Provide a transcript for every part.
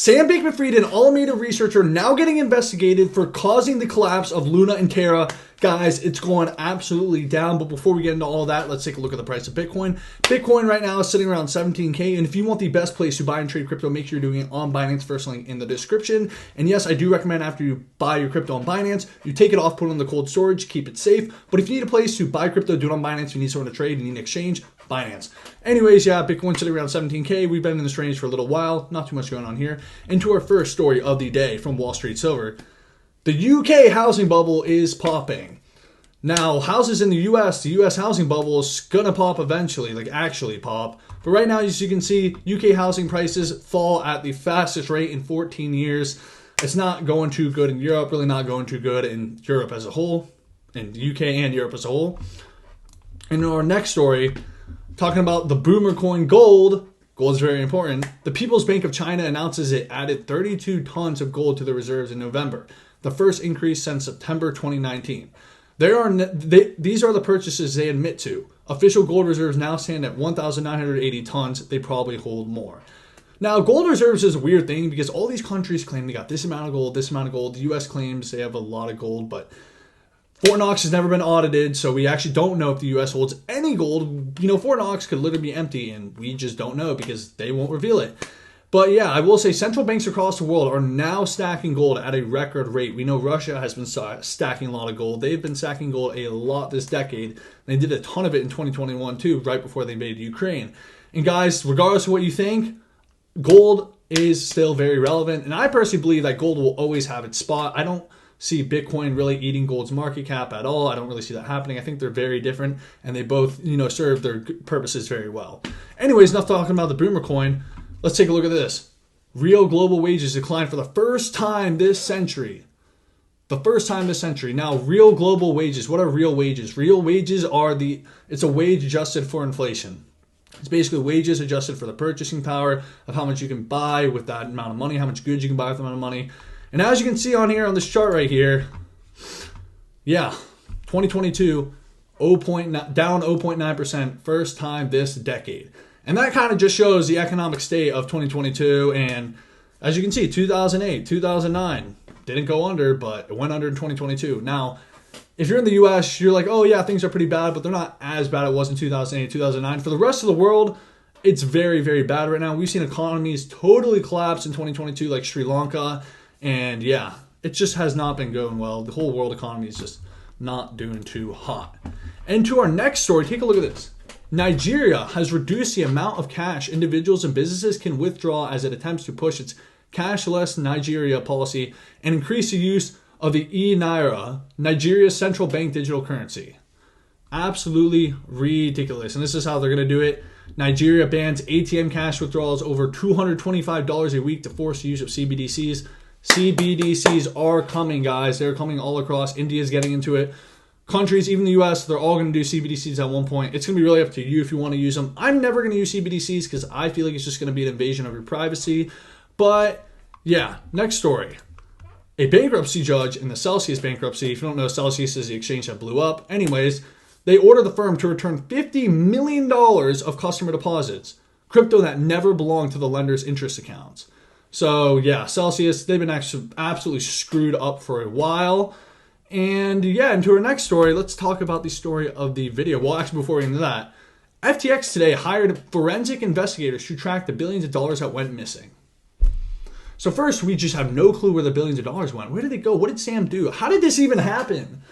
Sam Bankman-Fried and Alameda Research are now getting investigated for causing the collapse of Luna and Terra. Guys, it's going absolutely down. But before we get into all that, let's take a look at the price of Bitcoin. Bitcoin right now is sitting around 17K. And if you want the best place to buy and trade crypto, make sure you're doing it on Binance. First link in the description. And yes, I do recommend after you buy your crypto on Binance, you take it off, put it on the cold storage, keep it safe. But if you need a place to buy crypto, do it on Binance. If you need someone to trade, you need an exchange, Binance. Anyways, yeah, Bitcoin sitting around 17K. We've been in this range for a little while. Not too much going on here. Into our first story of the day from Wall Street Silver. The UK housing bubble is popping. Now, houses in the US housing bubble is going to pop eventually, like actually pop. But right now, as you can see, UK housing prices fall at the fastest rate in 14 years. It's not going too good in Europe, really not going too good in Europe as a whole, in the UK and Europe as a whole. In our next story, talking about the boomer coin gold. Gold is very important. The People's Bank of China announces it added 32 tons of gold to the reserves in November, the first increase since September 2019. These are the purchases they admit to. Official gold reserves now stand at 1,980 tons. They probably hold more. Now, gold reserves is a weird thing because all these countries claim they got this amount of gold, this amount of gold. The U.S. claims they have a lot of gold, but Fort Knox has never been audited, so we actually don't know if the U.S. holds any gold. You know, Fort Knox could literally be empty, and we just don't know because they won't reveal it. But yeah, I will say central banks across the world are now stacking gold at a record rate. We know Russia has been stacking a lot of gold. They've been stacking gold a lot this decade. They did a ton of it in 2021 too, right before they invaded Ukraine. And guys, regardless of what you think, gold is still very relevant. And I personally believe that gold will always have its spot. I don't see Bitcoin really eating gold's market cap at all. I don't really see that happening. I think they're very different and they both, serve their purposes very well. Anyways, enough talking about the boomer coin. Let's take a look at this. Real global wages declined for the first time this century. The first time this century. Now, real global wages. What are real wages? Real wages are it's a wage adjusted for inflation. It's basically wages adjusted for the purchasing power of how much you can buy with that amount of money, how much goods you can buy with that amount of money. And as you can see on here on this chart right here, yeah, 2022, down 0.9%, first time this decade. And that kind of just shows the economic state of 2022. And as you can see, 2008, 2009, didn't go under, but it went under in 2022. Now, if you're in the US, you're like, oh yeah, things are pretty bad, but they're not as bad as it was in 2008, 2009. For the rest of the world, it's very, very bad right now. We've seen economies totally collapse in 2022, like Sri Lanka. And yeah, it just has not been going well. The whole world economy is just not doing too hot. And to our next story, take a look at this. Nigeria has reduced the amount of cash individuals and businesses can withdraw as it attempts to push its cashless Nigeria policy and increase the use of the e-Naira, Nigeria's central bank digital currency. Absolutely ridiculous. And this is how they're going to do it. Nigeria bans ATM cash withdrawals over $225 a week to force the use of CBDCs. CBDCs are coming, guys. They're coming all across. India's getting into it. Countries, even the US, they're all going to do CBDCs at one point. It's going to be really up to you if you want to use them. I'm never going to use CBDCs because I feel like it's just going to be an invasion of your privacy. But yeah, next story. A bankruptcy judge in the Celsius bankruptcy, if you don't know, Celsius is the exchange that blew up. Anyways, they ordered the firm to return $50 million of customer deposits, crypto that never belonged to the lender's interest accounts. So yeah, Celsius, they've been actually absolutely screwed up for a while. And yeah, into our next story, let's talk about the story of the video. Well, actually, before we get into that, FTX today hired forensic investigators to track the billions of dollars that went missing. So first, we just have no clue where the billions of dollars went. Where did they go? What did Sam do? How did this even happen?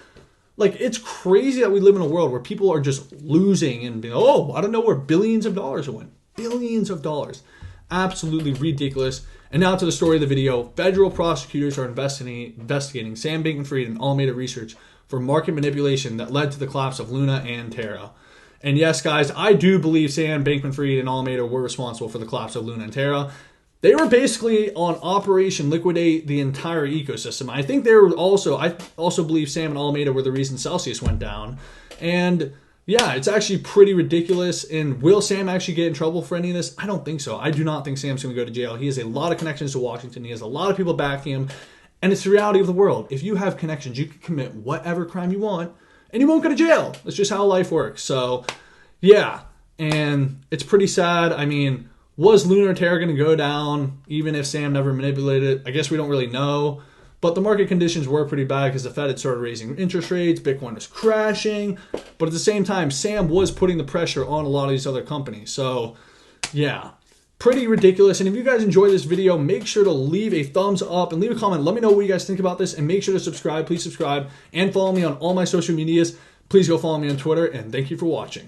Like, it's crazy that we live in a world where people are just losing and being, oh, I don't know where billions of dollars went. Billions of dollars. Absolutely ridiculous. And now to the story of the video. Federal prosecutors are investigating Sam Bankman-Fried and Alameda Research for market manipulation that led to the collapse of Luna and Terra. And yes, guys, I do believe Sam Bankman-Fried and Alameda were responsible for the collapse of Luna and Terra. They were basically on Operation Liquidate the entire ecosystem. I think I also believe Sam and Alameda were the reason Celsius went down. And yeah, it's actually pretty ridiculous. And will Sam actually get in trouble for any of this? I don't think so. I do not think Sam's going to go to jail. He has a lot of connections to Washington. He has a lot of people backing him. And it's the reality of the world. If you have connections, you can commit whatever crime you want and you won't go to jail. That's just how life works. So yeah, and it's pretty sad. I mean, Was Luna or Terra going to go down even if Sam never manipulated it? I guess we don't really know. But the market conditions were pretty bad because the Fed had started raising interest rates, Bitcoin was crashing, but at the same time, Sam was putting the pressure on a lot of these other companies. So, yeah, pretty ridiculous. And if you guys enjoyed this video, make sure to leave a thumbs up and leave a comment. Let me know what you guys think about this, and make sure to subscribe. Please subscribe and follow me on all my social medias. Please go follow me on Twitter, and thank you for watching.